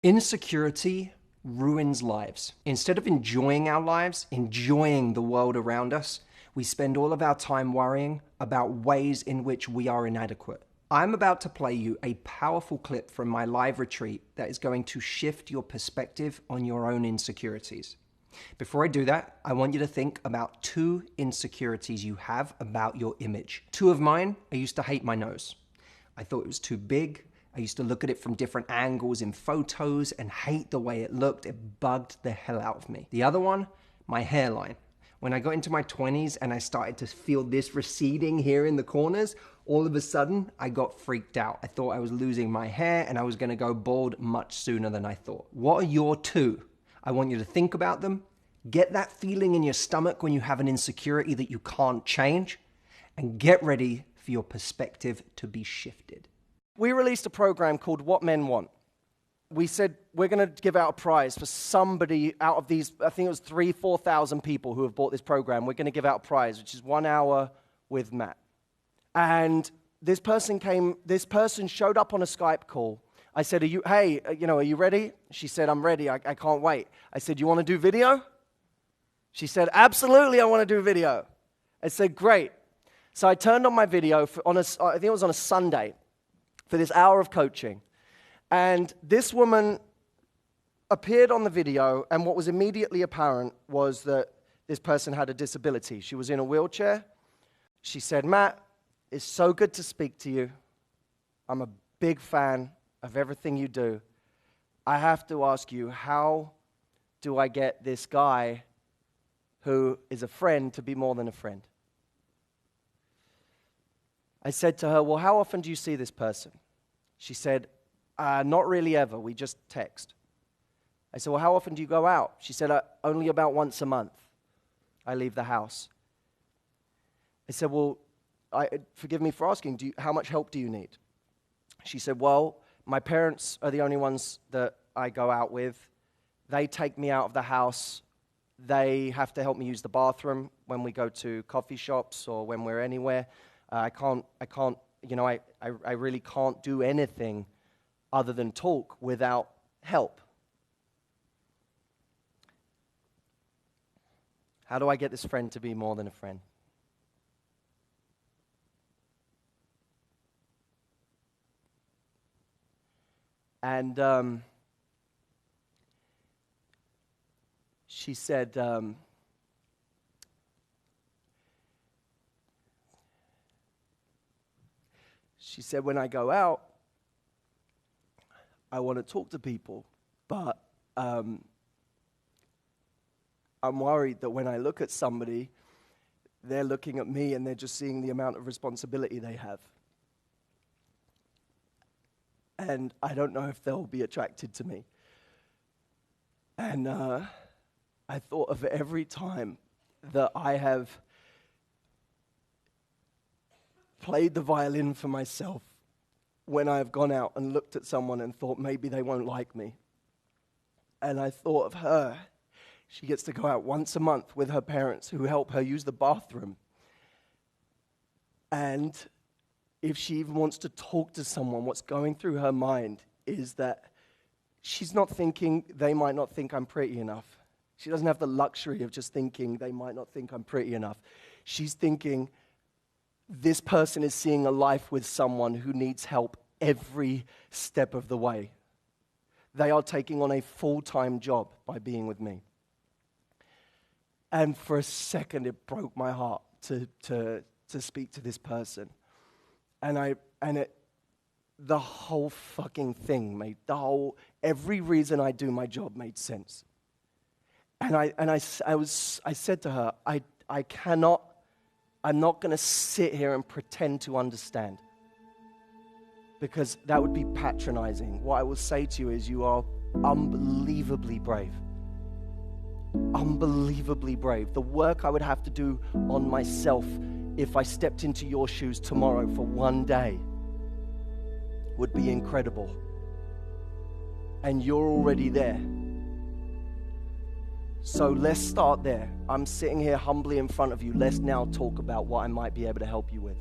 Insecurity ruins lives. Instead of enjoying our lives, enjoying the world around us, we spend all of our time worrying about ways in which we are inadequate. I'm about to play you a powerful clip from my live retreat that is going to shift your perspective on your own insecurities. Before I do that, I want you to think about 2 insecurities you have about your image. 2 of mine, I used to hate my nose. I thought it was too big. I used to look at it from different angles in photos and hate the way it looked. It bugged the hell out of me. The other one, my hairline. When I got into my 20s and I started to feel this receding here in the corners, all of a sudden I got freaked out. I thought I was losing my hair and I was gonna go bald much sooner than I thought. What are your 2? I want you to think about them. Get that feeling in your stomach when you have an insecurity that you can't change, and get ready for your perspective to be shifted. We released a program called What Men Want. We said we're going to give out a prize for somebody out of these, I think it was 4,000 people who have bought this program. We're going to give out a prize, which is 1 hour with Matt. And this person showed up on a Skype call. I said, are you ready? She said, I'm ready. I can't wait. I said, you want to do video? She said, absolutely, I want to do video. I said, great. So I turned on my video I think it was on a Sunday, for this hour of coaching. And this woman appeared on the video, and what was immediately apparent was that this person had a disability. She was in a wheelchair. She said, Matt, it's so good to speak to you. I'm a big fan of everything you do. I have to ask you, how do I get this guy who is a friend to be more than a friend? I said to her, well, how often do you see this person? She said, not really ever. We just text. I said, well, how often do you go out? She said, only about once a month. I leave the house. I said, well, forgive me for asking, how much help do you need? She said, well, my parents are the only ones that I go out with. They take me out of the house. They have to help me use the bathroom when we go to coffee shops or when we're anywhere. I really can't do anything other than talk without help. How do I get this friend to be more than a friend? And she said, when I go out, I want to talk to people, but I'm worried that when I look at somebody, they're looking at me and they're just seeing the amount of responsibility they have. And I don't know if they'll be attracted to me. And I thought of every time that I have played the violin for myself when I've gone out and looked at someone and thought maybe they won't like me. And I thought of her. She gets to go out once a month with her parents who help her use the bathroom. And if she even wants to talk to someone, what's going through her mind is that she's not thinking they might not think I'm pretty enough. She doesn't have the luxury of just thinking they might not think I'm pretty enough. She's thinking this person is seeing a life with someone who needs help every step of the way. They are taking on a full-time job by being with me. And for a second, it broke my heart to speak to this person. The whole fucking thing every reason I do my job made sense. And I said to her, I'm not going to sit here and pretend to understand, because that would be patronizing. What I will say to you is you are unbelievably brave. Unbelievably brave. The work I would have to do on myself if I stepped into your shoes tomorrow for one day would be incredible. And you're already there. So let's start there. I'm sitting here humbly in front of you. Let's now talk about what I might be able to help you with.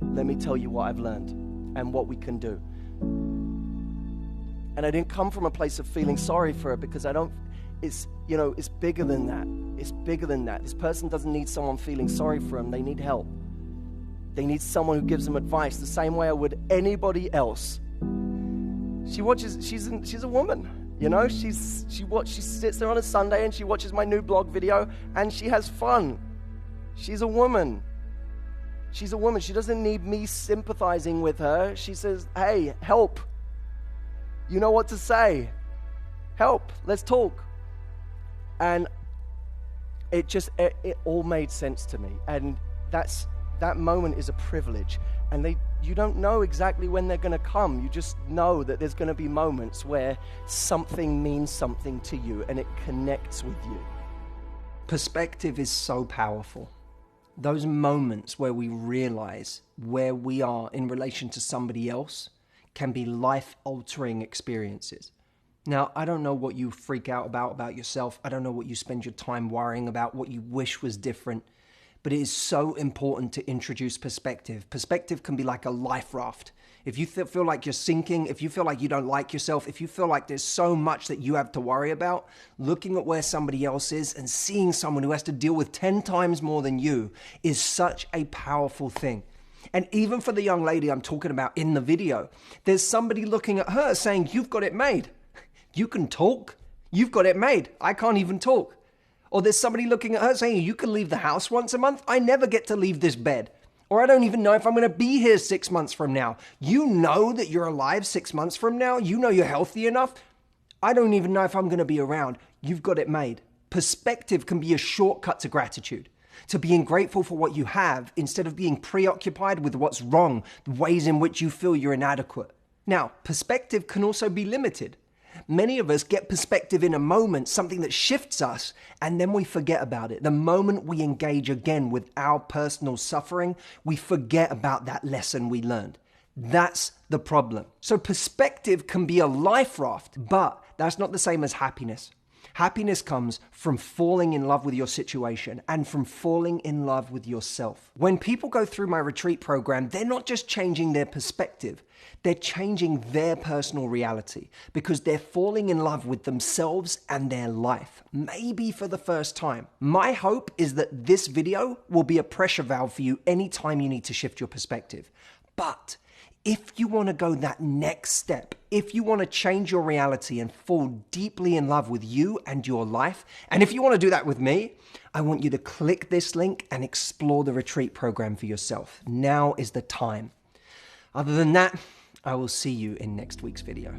Let me tell you what I've learned and what we can do. And I didn't come from a place of feeling sorry for her, because I don't, it's bigger than that. It's bigger than that. This person doesn't need someone feeling sorry for them. They need help. They need someone who gives them advice the same way I would anybody else. She's a woman, she sits there on a Sunday and she watches my new blog video and she has fun. She's a woman. She's a woman. She doesn't need me sympathizing with her. She says, hey, help. You know what to say. Help. Let's talk. And it all made sense to me. And that moment is a privilege. And you don't know exactly when they're going to come. You just know that there's going to be moments where something means something to you and it connects with you. Perspective is so powerful. Those moments where we realize where we are in relation to somebody else can be life-altering experiences. Now, I don't know what you freak out about yourself. I don't know what you spend your time worrying about, what you wish was different. But it is so important to introduce perspective. Perspective can be like a life raft. If you feel like you're sinking, if you feel like you don't like yourself, if you feel like there's so much that you have to worry about, looking at where somebody else is and seeing someone who has to deal with 10 times more than you is such a powerful thing. And even for the young lady I'm talking about in the video, there's somebody looking at her saying, you've got it made. You can talk. You've got it made. I can't even talk. Or there's somebody looking at her saying, you can leave the house once a month. I never get to leave this bed. Or I don't even know if I'm going to be here 6 months from now. You know that you're alive 6 months from now. You know you're healthy enough. I don't even know if I'm going to be around. You've got it made. Perspective can be a shortcut to gratitude, to being grateful for what you have instead of being preoccupied with what's wrong, the ways in which you feel you're inadequate. Now, perspective can also be limited. Many of us get perspective in a moment, something that shifts us, and then we forget about it. The moment we engage again with our personal suffering, we forget about that lesson we learned. That's the problem. So perspective can be a life raft, but that's not the same as happiness. Happiness comes from falling in love with your situation and from falling in love with yourself. When people go through my retreat program, they're not just changing their perspective, they're changing their personal reality because they're falling in love with themselves and their life, maybe for the first time. My hope is that this video will be a pressure valve for you anytime you need to shift your perspective. But if you want to go that next step, if you want to change your reality and fall deeply in love with you and your life, and if you want to do that with me, I want you to click this link and explore the retreat program for yourself. Now is the time. Other than that, I will see you in next week's video.